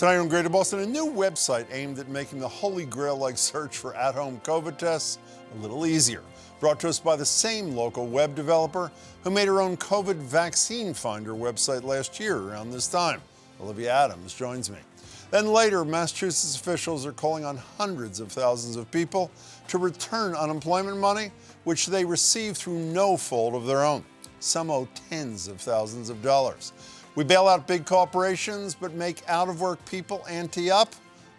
Tonight on Greater Boston, a new website aimed at making the holy grail-like search for at-home COVID tests a little easier. Brought to us by the same local web developer who made her own COVID vaccine finder website last year around this time. Olivia Adams joins me. Then later, Massachusetts officials are calling on hundreds of thousands of people to return unemployment money, which they receive through no fault of their own. Some owe tens of thousands of dollars. We bail out big corporations, but make out-of-work people ante up?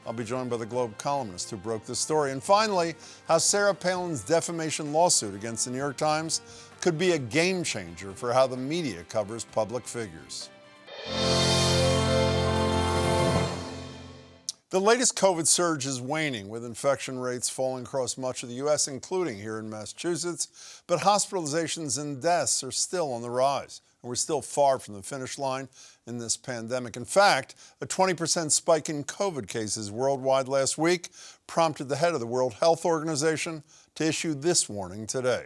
I'll be joined by the Globe columnist who broke this story. And finally, how Sarah Palin's defamation lawsuit against the New York Times could be a game changer for how the media covers public figures. The latest COVID surge is waning, with infection rates falling across much of the U.S., including here in Massachusetts. But hospitalizations and deaths are still on the rise, and we're still far from the finish line in this pandemic. In fact, a 20% spike in COVID cases worldwide last week prompted the head of the World Health Organization to issue this warning today.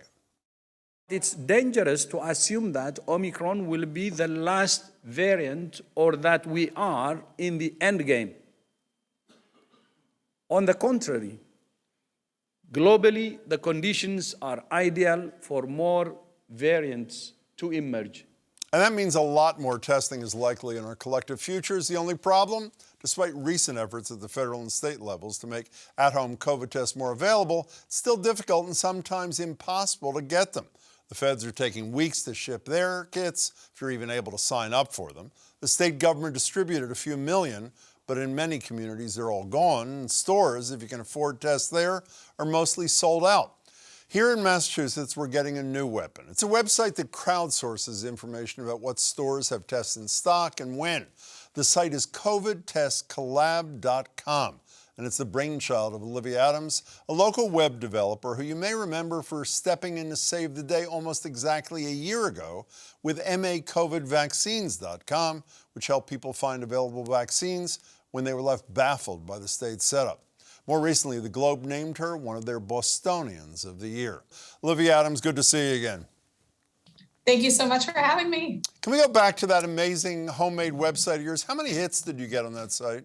It's dangerous to assume that Omicron will be the last variant or that we are in the end game. On the contrary, globally, the conditions are ideal for more variants to emerge. And that means a lot more testing is likely in our collective futures. The only problem, despite recent efforts at the federal and state levels to make at-home COVID tests more available, it's still difficult and sometimes impossible to get them. The feds are taking weeks to ship their kits, if you're even able to sign up for them. The state government distributed a few million, but in many communities, they're all gone. And stores, if you can afford tests there, are mostly sold out. Here in Massachusetts, we're getting a new weapon. It's a website that crowdsources information about what stores have tests in stock and when. The site is covidtestcollab.com, and it's the brainchild of Olivia Adams, a local web developer who you may remember for stepping in to save the day almost exactly a year ago with macovidvaccines.com, which helped people find available vaccines when they were left baffled by the state's setup. More recently, the Globe named her one of their Bostonians of the year. Olivia Adams, good to see you again. Thank you so much for having me. Can we go back to that amazing homemade website of yours? How many hits did you get on that site?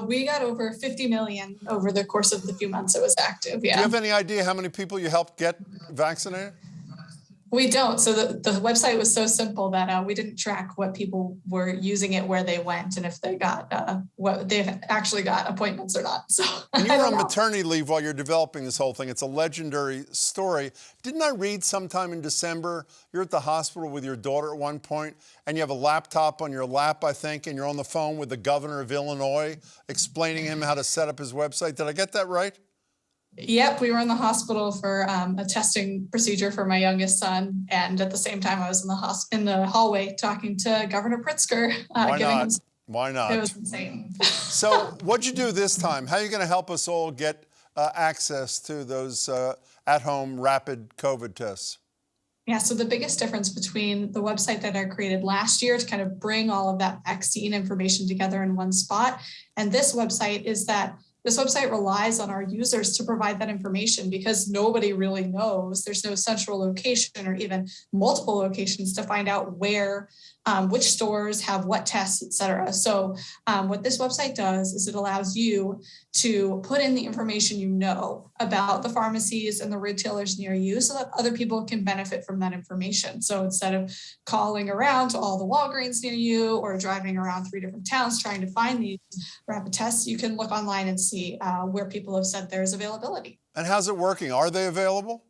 We got over 50 million over the course of the few months it was active, yeah. Do you have any idea how many people you helped get vaccinated? We don't. So the website was so simple that we didn't track what people were using it, where they went, and if they got what they've actually got appointments or not. So and you were on maternity leave while you're developing this whole thing. It's a legendary story. Didn't I read sometime in December, you're at the hospital with your daughter at one point, and you have a laptop on your lap, I think, and you're on the phone with the governor of Illinois explaining him how to set up his website. Did I get that right? Yep, we were in the hospital for a testing procedure for my youngest son, and at the same time, I was in the hallway talking to Governor Pritzker. Why not? It was insane. So, what'd you do this time? How are you going to help us all get access to those at-home rapid COVID tests? Yeah, so the biggest difference between the website that I created last year to kind of bring all of that vaccine information together in one spot and this website is that this website relies on our users to provide that information because nobody really knows. There's no central location or even multiple locations to find out where, which stores have what tests, et cetera. So what this website does is it allows you to put in the information you know about the pharmacies and the retailers near you so that other people can benefit from that information. So instead of calling around to all the Walgreens near you or driving around 3 different towns trying to find these rapid tests, you can look online and see where people have said there's availability. And how's it working? Are they available?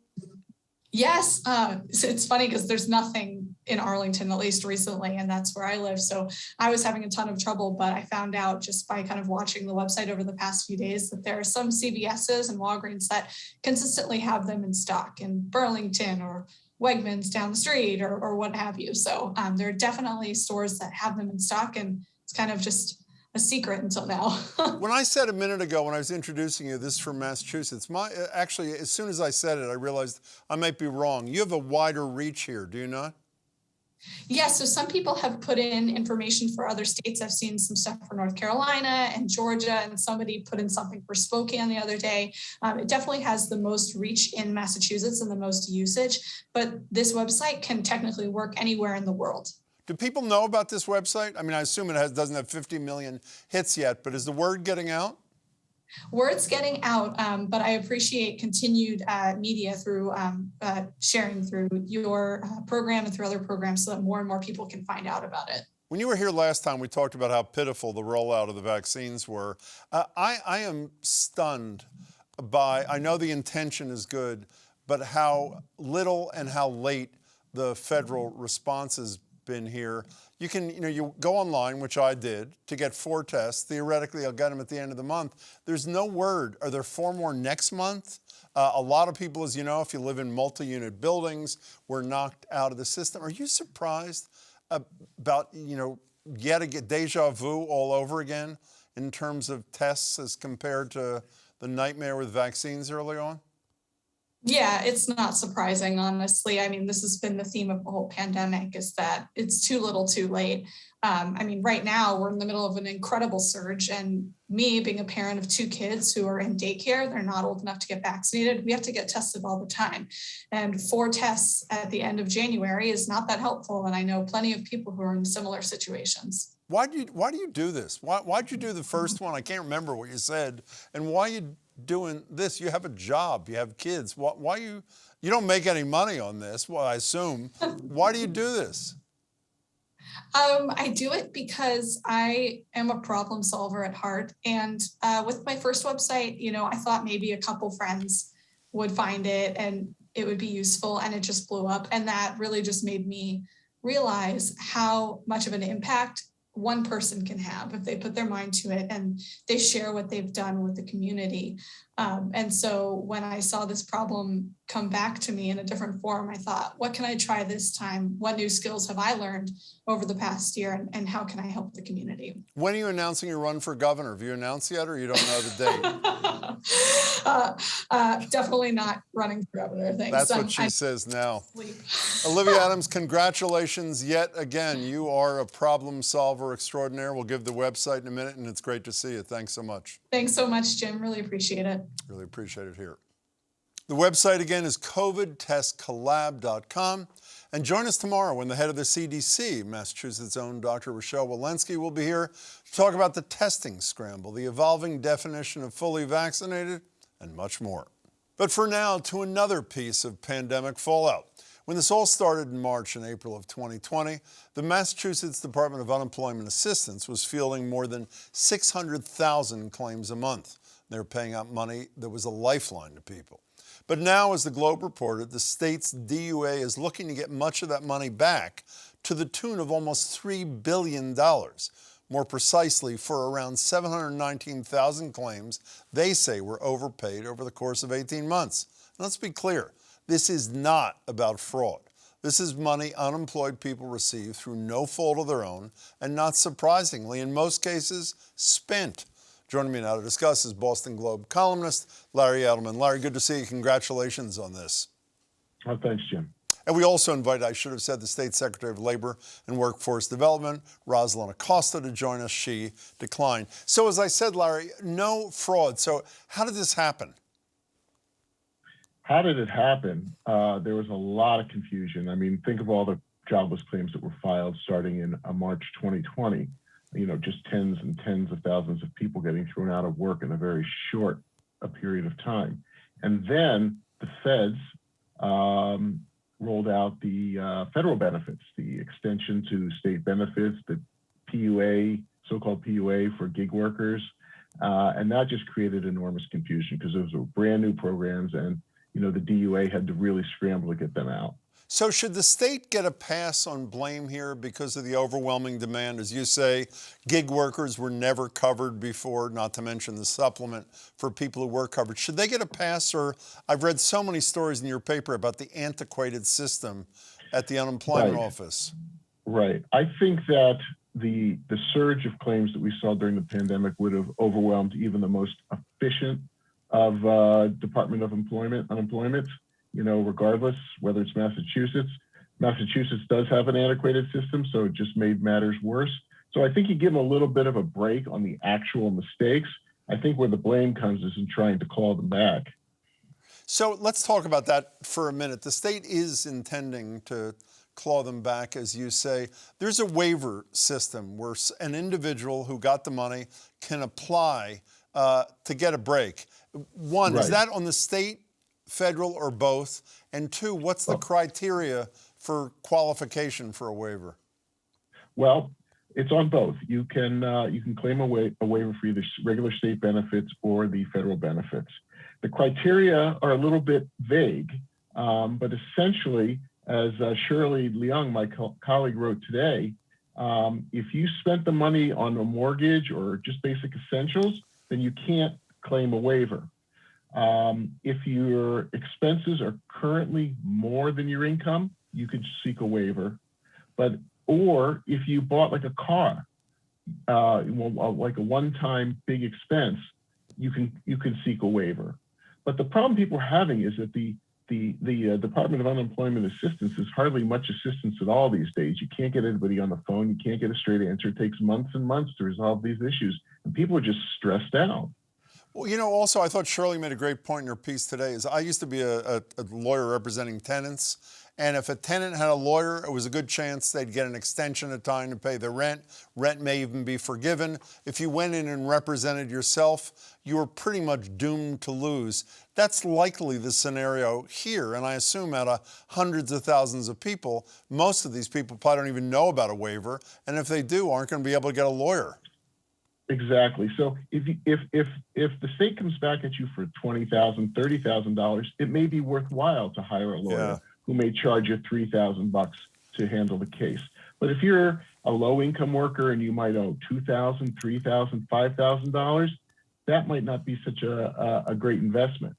Yes, it's funny because there's nothing in Arlington, at least recently, and that's where I live. So I was having a ton of trouble, but I found out just by kind of watching the website over the past few days that there are some CVSs and Walgreens that consistently have them in stock in Burlington or Wegmans down the street or what have you. So there are definitely stores that have them in stock, and it's kind of just a secret until now. When I said a minute ago when I was introducing you, this is from Massachusetts, actually, as soon as I said it, I realized I might be wrong. You have a wider reach here, do you not? Yeah, so some people have put in information for other states. I've seen some stuff for North Carolina and Georgia, and somebody put in something for Spokane the other day. It definitely has the most reach in Massachusetts and the most usage, but this website can technically work anywhere in the world. Do people know about this website? I mean, I assume it doesn't have 50 million hits yet, but is the word getting out? Word's getting out, but I appreciate continued media through sharing through your program and through other programs so that more and more people can find out about it. When you were here last time, we talked about how pitiful the rollout of the vaccines were. I am stunned by, I know the intention is good, but how little and how late the federal response has been here. You can, you go online, which I did, to get 4 tests. Theoretically, I'll get them at the end of the month. There's no word. Are there 4 more next month? A lot of people, as you know, if you live in multi-unit buildings, were knocked out of the system. Are you surprised about, yet again, deja vu all over again in terms of tests as compared to the nightmare with vaccines early on? Yeah, it's not surprising, honestly. I mean, this has been the theme of the whole pandemic, is that it's too little too late. Right now we're in the middle of an incredible surge, and me being a parent of 2 kids who are in daycare, they're not old enough to get vaccinated. We have to get tested all the time. And 4 tests at the end of January is not that helpful. And I know plenty of people who are in similar situations. Why do you do this? Why'd you do the first one? I can't remember what you said. And why are you doing this? You have a job, you have kids. Why you don't make any money on this? Well, I assume. Why do you do this? I do it because I am a problem solver at heart. And with my first website, I thought maybe a couple friends would find it and it would be useful, and it just blew up. And that really just made me realize how much of an impact one person can have if they put their mind to it and they share what they've done with the community. And so when I saw this problem come back to me in a different form, I thought, what can I try this time? What new skills have I learned over the past year, and how can I help the community? When are you announcing your run for governor? Have you announced yet, or you don't know the date? Definitely not running for governor. Thanks. That's what she says now. Olivia Adams, congratulations yet again. You are a problem solver extraordinaire. We'll give the website in a minute, and it's great to see you. Thanks so much. Thanks so much, Jim. Really appreciate it. Really appreciate it here. The website again is covidtestcollab.com. And join us tomorrow when the head of the CDC, Massachusetts' own Dr. Rochelle Walensky, will be here to talk about the testing scramble, the evolving definition of fully vaccinated, and much more. But for now, to another piece of pandemic fallout. When this all started in March and April of 2020, the Massachusetts Department of Unemployment Assistance was fielding more than 600,000 claims a month. They were paying out money that was a lifeline to people. But now, as the Globe reported, the state's DUA is looking to get much of that money back, to the tune of almost $3 billion. More precisely, for around 719,000 claims they say were overpaid over the course of 18 months. And let's be clear, this is not about fraud. This is money unemployed people receive through no fault of their own, and not surprisingly, in most cases, spent. Joining me now to discuss is Boston Globe columnist Larry Edelman. Larry, good to see you. Congratulations on this. Oh, thanks, Jim. And we also invite, I should have said, the State Secretary of Labor and Workforce Development, Rosalind Acosta, to join us. She declined. So as I said, Larry, no fraud. So how did this happen? How did it happen? There was a lot of confusion. I mean, think of all the jobless claims that were filed starting in March 2020. Just tens and tens of thousands of people getting thrown out of work in a very short period of time. And then the feds rolled out the federal benefits, the extension to state benefits, the PUA, so-called PUA for gig workers. And that just created enormous confusion because those were brand new programs, and the DUA had to really scramble to get them out. So should the state get a pass on blame here because of the overwhelming demand? As you say, gig workers were never covered before, not to mention the supplement for people who were covered. Should they get a pass? Or I've read so many stories in your paper about the antiquated system at the unemployment office. Right. I think that the surge of claims that we saw during the pandemic would have overwhelmed even the most efficient of Department of unemployment. Regardless whether it's Massachusetts. Massachusetts does have an antiquated system, so it just made matters worse. So I think you give them a little bit of a break on the actual mistakes. I think where the blame comes is in trying to claw them back. So let's talk about that for a minute. The state is intending to claw them back, as you say. There's a waiver system where an individual who got the money can apply to get a break. One, is that on the state, federal, or both? And two, what's the criteria for qualification for a waiver? Well, it's on both. You can claim a waiver for either regular state benefits or the federal benefits. The criteria are a little bit vague, but essentially, as Shirley Leung, my colleague, wrote today, if you spent the money on a mortgage or just basic essentials, then you can't claim a waiver. If your expenses are currently more than your income, you could seek a waiver. Or if you bought like a car, like a one-time big expense, you can seek a waiver. But the problem people are having is that the Department of Unemployment Assistance is hardly much assistance at all these days. You can't get anybody on the phone. You can't get a straight answer. It takes months and months to resolve these issues, and people are just stressed out. Well, you know, also, I thought Shirley made a great point in her piece today. Is I used to be a lawyer representing tenants, and if a tenant had a lawyer, it was a good chance they'd get an extension of time to pay the rent. Rent may even be forgiven. If you went in and represented yourself, you were pretty much doomed to lose. That's likely the scenario here, and I assume out of hundreds of thousands of people, most of these people probably don't even know about a waiver, and if they do, aren't going to be able to get a lawyer. Exactly. So if the state comes back at you for $20,000, $30,000, it may be worthwhile to hire a lawyer who may charge you $3,000 to handle the case. But if you're a low-income worker and you might owe $2,000, $3,000, $5,000, that might not be such a great investment.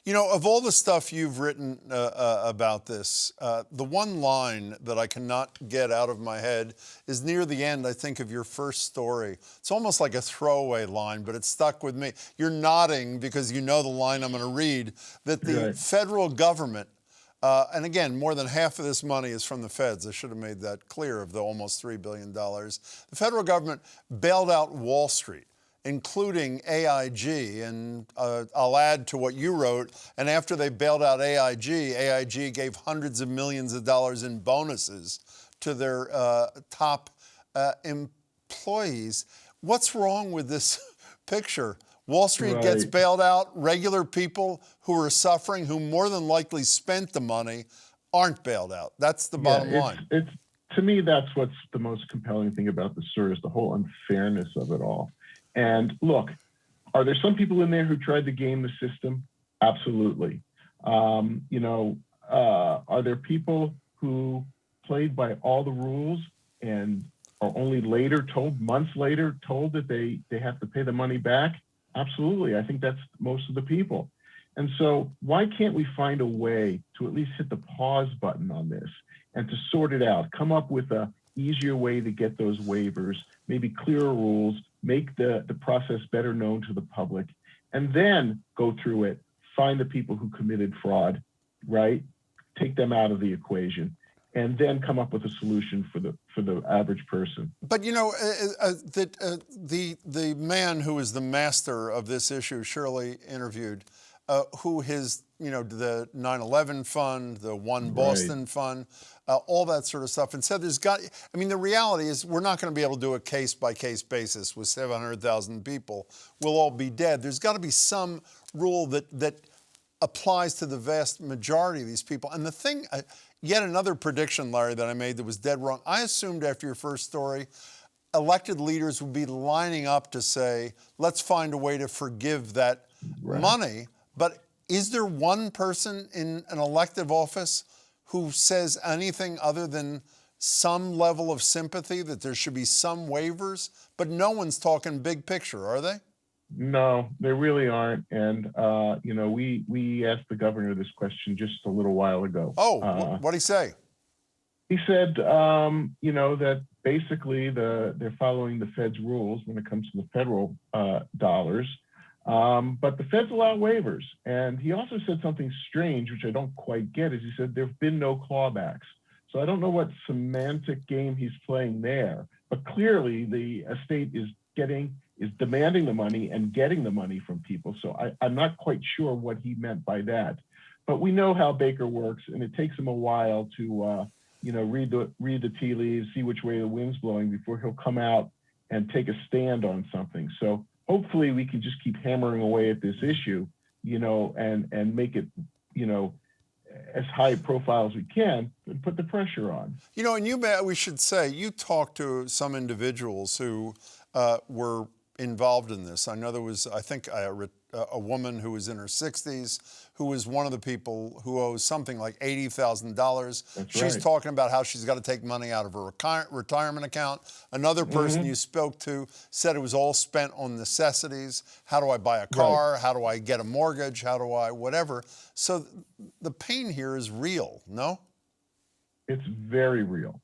You know, of all the stuff you've written about this, the one line that I cannot get out of my head is near the end, I think, of your first story. It's almost like a throwaway line, but it stuck with me. You're nodding because you know the line I'm going to read, that the federal government, and again, more than half of this money is from the feds. I should have made that clear, of the almost $3 billion. The federal government bailed out Wall Street, including AIG, and I'll add to what you wrote, and after they bailed out AIG gave hundreds of millions of dollars in bonuses to their top employees. What's wrong with this picture? Wall Street gets bailed out, regular people who are suffering, who more than likely spent the money, aren't bailed out. That's the bottom line. To me, that's what's the most compelling thing about the story, is the whole unfairness of it all. And look, are there some people in there who tried to game the system? Absolutely. Are there people who played by all the rules and are only months later told that they have to pay the money back? Absolutely. I think that's most of the people. And so why can't we find a way to at least hit the pause button on this and to sort it out, come up with a easier way to get those waivers, maybe clearer rules, make the process better known to the public, and then go through it, find the people who committed fraud, right? Take them out of the equation, and then come up with a solution for the average person. But you know, the man who is the master of this issue, Shirley interviewed, who his, the 9/11 fund, the One Boston fund, all that sort of stuff, and said the reality is we're not going to be able to do a case-by-case basis with 700,000 people. We'll all be dead. There's got to be some rule that applies to the vast majority of these people. And the thing, yet another prediction, Larry, that I made that was dead wrong. I assumed after your first story, elected leaders would be lining up to say, let's find a way to forgive that money. But is there one person in an elective office who says anything other than some level of sympathy that there should be some waivers? But no one's talking big picture, are they? No, they really aren't. And, we asked the governor this question just a little while ago. Oh, what'd he say? He said, that basically they're following the Fed's rules when it comes to the federal dollars. But the feds allow waivers. And he also said something strange, which I don't quite get, is he said there have been no clawbacks. So I don't know what semantic game he's playing there, but clearly the estate is demanding the money and getting the money from people. So I'm not quite sure what he meant by that. But we know how Baker works, and it takes him a while to read the tea leaves, see which way the wind's blowing before he'll come out and take a stand on something. So hopefully we can just keep hammering away at this issue, and make it, as high profile as we can and put the pressure on. And we should say, you talked to some individuals who were involved in this. I know there was, I think, a woman who was in her 60s who was one of the people who owes something like $80,000. She's right. talking about how she's got to take money out of her retirement account. Another person you spoke to said it was all spent on necessities. How do I buy a car? Right. How do I get a mortgage? How do I whatever? So the pain here is real, no? It's very real.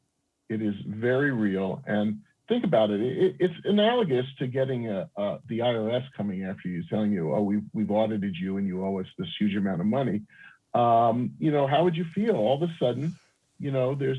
It is very real. And think about it. It's analogous to getting the IRS coming after you, telling you, "Oh, we've audited you and you owe us this huge amount of money." How would you feel? All of a sudden, there's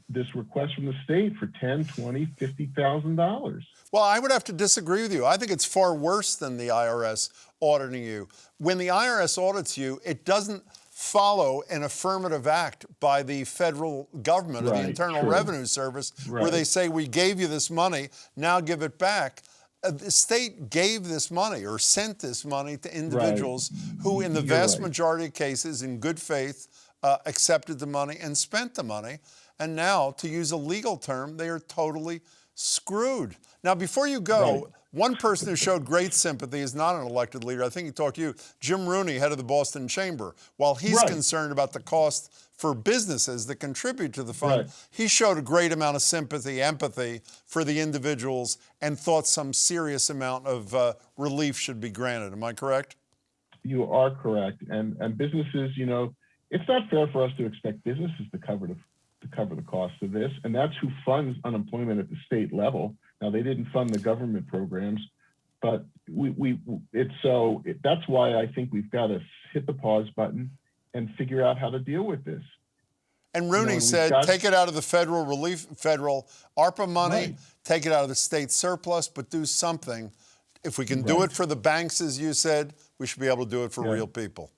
this request from the state for $10,000, $20,000, $50,000. Well, I would have to disagree with you. I think it's far worse than the IRS auditing you. When the IRS audits you, it doesn't follow an affirmative act by the federal government or the Internal Revenue Service where they say, we gave you this money, now give it back. The state gave this money or sent this money to individuals who, in the vast majority of cases, in good faith, accepted the money and spent the money. And now, to use a legal term, they are totally screwed. Now, before you go, one person who showed great sympathy is not an elected leader. I think he talked to you, Jim Rooney, head of the Boston Chamber. While he's concerned about the cost for businesses that contribute to the fund, he showed a great amount of sympathy, empathy for the individuals and thought some serious amount of relief should be granted. Am I correct? You are correct. And businesses, it's not fair for us to expect businesses to cover the cost of this. And that's who funds unemployment at the state level. Now, they didn't fund the government programs, but that's why I think we've got to hit the pause button and figure out how to deal with this. And Rooney said, take it out of the federal ARPA money, take it out of the state surplus, but do something. If we can do it for the banks, as you said, we should be able to do it for real people.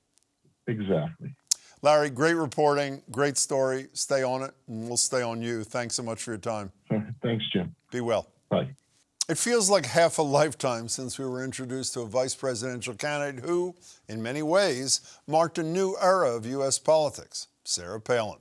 Exactly. Larry, great reporting, great story. Stay on it, and we'll stay on you. Thanks so much for your time. Thanks, Jim. Be well. Bye. It feels like half a lifetime since we were introduced to a vice presidential candidate who, in many ways, marked a new era of U.S. politics, Sarah Palin.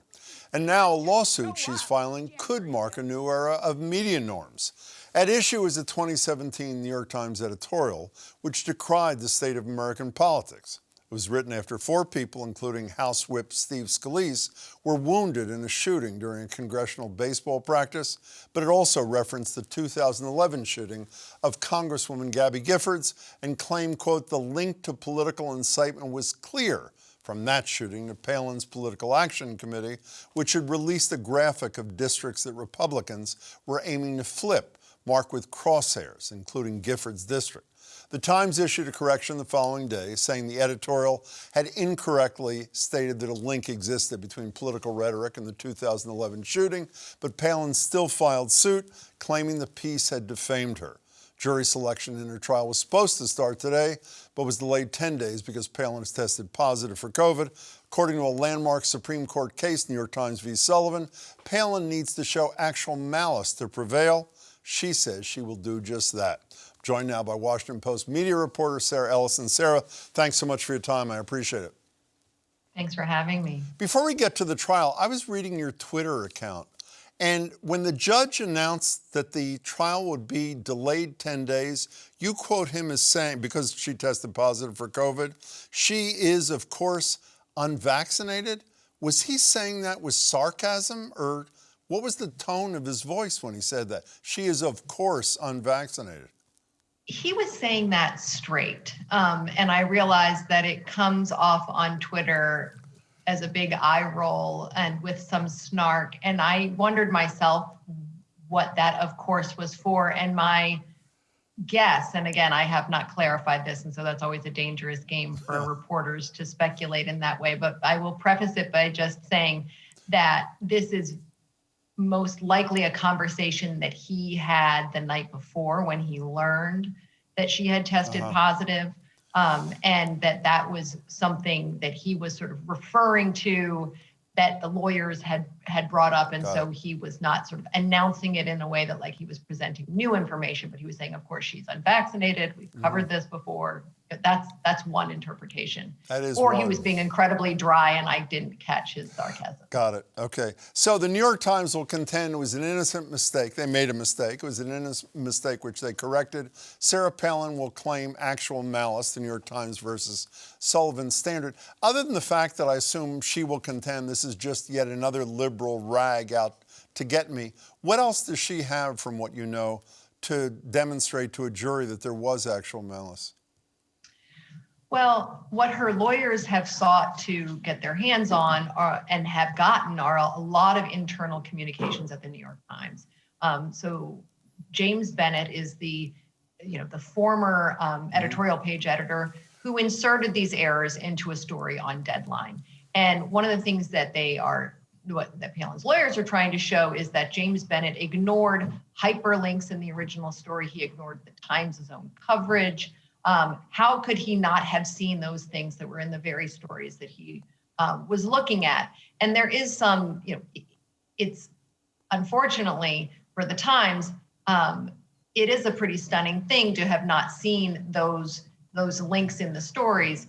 And now a lawsuit she's filing could mark a new era of media norms. At issue is a 2017 New York Times editorial which decried the state of American politics. It was written after 4 people, including House Whip Steve Scalise, were wounded in a shooting during a congressional baseball practice, but it also referenced the 2011 shooting of Congresswoman Gabby Giffords and claimed, quote, the link to political incitement was clear from that shooting to Palin's Political Action Committee, which had released a graphic of districts that Republicans were aiming to flip, marked with crosshairs, including Giffords' district. The Times issued a correction the following day, saying the editorial had incorrectly stated that a link existed between political rhetoric and the 2011 shooting, but Palin still filed suit, claiming the piece had defamed her. Jury selection in her trial was supposed to start today, but was delayed 10 days because Palin has tested positive for COVID. According to a landmark Supreme Court case, New York Times v. Sullivan, Palin needs to show actual malice to prevail. She says she will do just that. Joined now by Washington Post media reporter Sarah Ellison. Sarah, thanks so much for your time. I appreciate it. Thanks for having me. Before we get to the trial, I was reading your Twitter account, and when the judge announced that the trial would be delayed 10 days, you quote him as saying, because she tested positive for COVID, she is, of course, unvaccinated. Was he saying that with sarcasm, or what was the tone of his voice when he said that? She is, of course, unvaccinated. He was saying that straight. And I realized that it comes off on Twitter as a big eye roll and with some snark. And I wondered myself what that, of course, was for. And my guess, and again, I have not clarified this, and so that's always a dangerous game for reporters to speculate in that way. But I will preface it by just saying that this is most likely a conversation that he had the night before when he learned that she had tested positive, and that was something that he was sort of referring to, that the lawyers had had brought up. And Got so he was not sort of announcing it in a way that like he was presenting new information, but he was saying, of course, she's unvaccinated. We've covered this before. That's one interpretation. That is Or one. he was being incredibly dry and I didn't catch his sarcasm. Got it. Okay. So the New York Times will contend it was an innocent mistake. They made a mistake. It was an innocent mistake which they corrected. Sarah Palin will claim actual malice, the New York Times versus Sullivan Standard. Other than the fact that I assume she will contend this is just yet another liberal rag out to get me, what else does she have from what you know to demonstrate to a jury that there was actual malice? Well, what her lawyers have sought to get their hands on and have gotten are a lot of internal communications at the New York Times. So James Bennett is the former editorial page editor who inserted these errors into a story on Deadline. And one of the things that that Palin's lawyers are trying to show is that James Bennett ignored hyperlinks in the original story. He ignored the Times' own coverage. How could he not have seen those things that were in the very stories that he was looking at? And there is some, it's unfortunately for the Times, it is a pretty stunning thing to have not seen those links in the stories.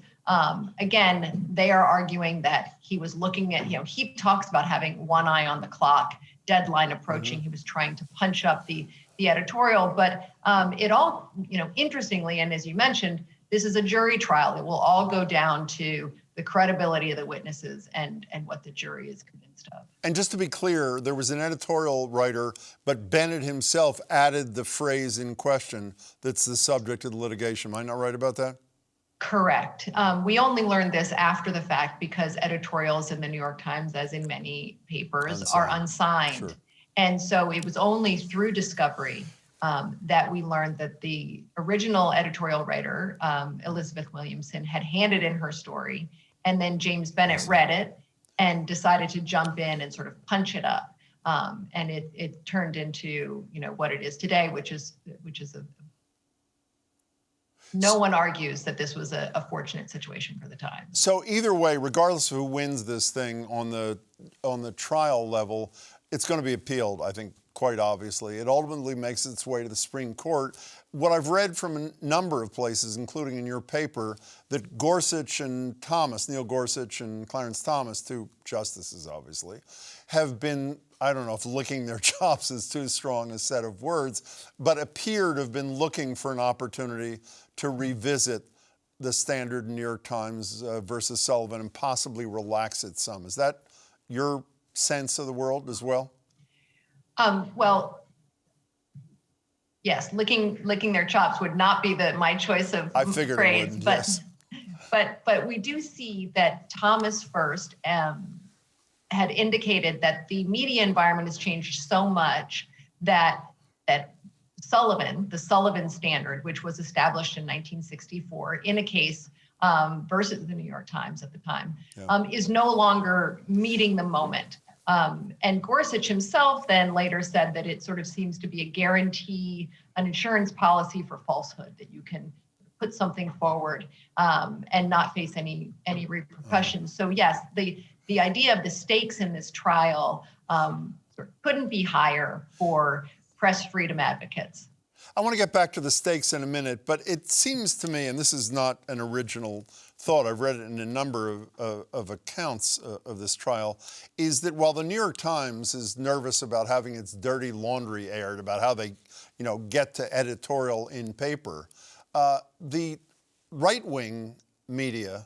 Again, they are arguing that he was looking at, he talks about having one eye on the clock, Deadline approaching. He was trying to punch up the editorial, but it all, interestingly, and as you mentioned, this is a jury trial. It will all go down to the credibility of the witnesses and what the jury is convinced of. And just to be clear, there was an editorial writer, but Bennett himself added the phrase in question that's the subject of the litigation. Am I not right about that? Correct. We only learned this after the fact because editorials in the New York Times, as in many papers, are unsigned. Sure. And so it was only through discovery that we learned that the original editorial writer, Elizabeth Williamson, had handed in her story, and then James Bennett read it and decided to jump in and sort of punch it up. And it turned into what it is today, which is no one argues that this was a fortunate situation for the Times. So either way, regardless of who wins this thing on the trial level, it's going to be appealed, I think, quite obviously. It ultimately makes its way to the Supreme Court. What I've read from a number of places, including in your paper, that Gorsuch and Thomas, Neil Gorsuch and Clarence Thomas, two justices obviously, have been, I don't know if licking their chops is too strong a set of words, but appear to have been looking for an opportunity to revisit the standard New York Times versus Sullivan and possibly relax it some. Is that your sense of the world as well? Well, yes, licking their chops would not be my choice of I figured phrase, it would, but yes. but we do see that Thomas first had indicated that the media environment has changed so much that Sullivan, the Sullivan standard, which was established in 1964 in a case versus the New York Times at the time, is no longer meeting the moment. And Gorsuch himself then later said that it sort of seems to be a guarantee, an insurance policy for falsehood, that you can put something forward and not face any repercussions. So yes, the idea of the stakes in this trial couldn't be higher for press freedom advocates. I want to get back to the stakes in a minute, but it seems to me, and this is not an original thought, I've read it in a number of accounts of this trial, is that while the New York Times is nervous about having its dirty laundry aired, about how they, get to editorial in paper, the right-wing media,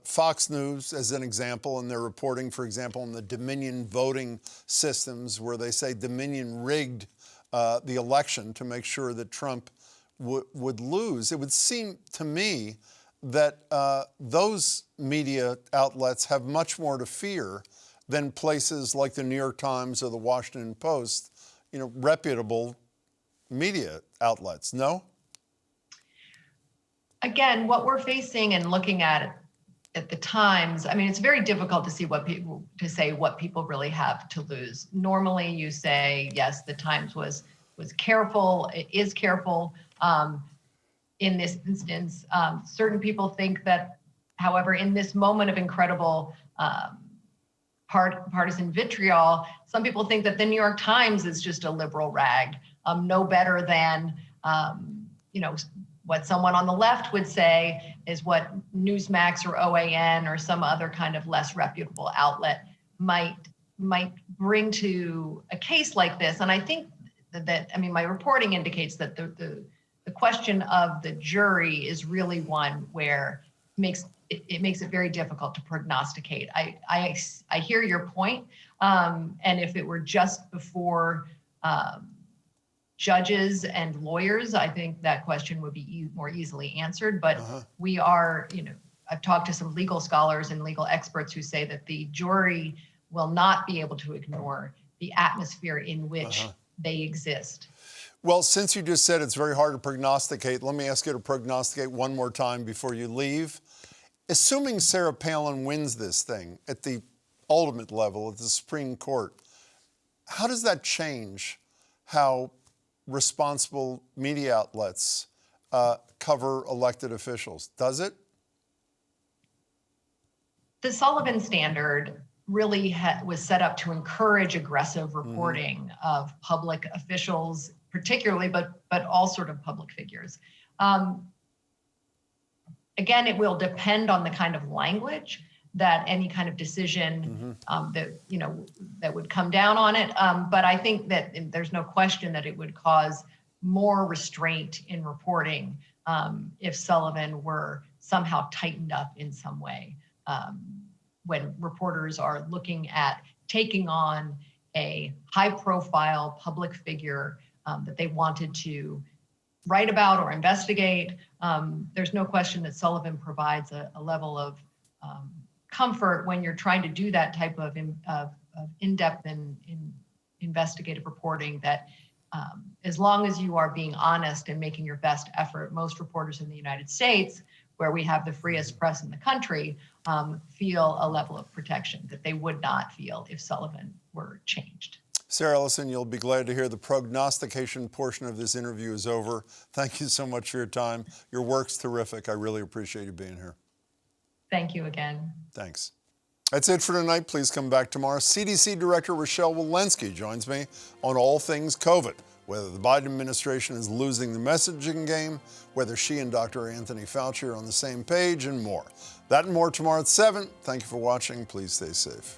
Fox News as an example, and they're reporting, for example, on the Dominion voting systems where they say Dominion rigged the election to make sure that Trump would lose. It would seem to me that those media outlets have much more to fear than places like the New York Times or the Washington Post, reputable media outlets, no? Again, what we're facing and looking at the Times, I mean, it's very difficult to say what people really have to lose. Normally you say, yes, the Times was careful, it is careful. In this instance, certain people think that, however, in this moment of incredible partisan vitriol, some people think that the New York Times is just a liberal rag, no better than, what someone on the left would say is what Newsmax or OAN or some other kind of less reputable outlet might bring to a case like this. And I think my reporting indicates that the question of the jury is really one where it makes it very difficult to prognosticate. I hear your point, and if it were just before judges and lawyers, I think that question would be more easily answered. But we are, I've talked to some legal scholars and legal experts who say that the jury will not be able to ignore the atmosphere in which they exist. Well, since you just said it's very hard to prognosticate, let me ask you to prognosticate one more time before you leave. Assuming Sarah Palin wins this thing at the ultimate level, at the Supreme Court, how does that change how responsible media outlets cover elected officials? Does it? The Sullivan standard really was set up to encourage aggressive reporting of public officials, particularly, but all sort of public figures. Again, it will depend on the kind of language that any kind of decision that would come down on it. But I think that there's no question that it would cause more restraint in reporting if Sullivan were somehow tightened up in some way. When reporters are looking at taking on a high-profile public figure that they wanted to write about or investigate, there's no question that Sullivan provides a level of comfort when you're trying to do that type of in-depth and investigative reporting, that as long as you are being honest and making your best effort, most reporters in the United States, where we have the freest press in the country, feel a level of protection that they would not feel if Sullivan were changed. Sarah Ellison, you'll be glad to hear the prognostication portion of this interview is over. Thank you so much for your time. Your work's terrific. I really appreciate you being here. Thank you again. Thanks. That's it for tonight. Please come back tomorrow. CDC Director Rochelle Walensky joins me on all things COVID, whether the Biden administration is losing the messaging game, whether she and Dr. Anthony Fauci are on the same page, and more. That and more tomorrow at 7. Thank you for watching. Please stay safe.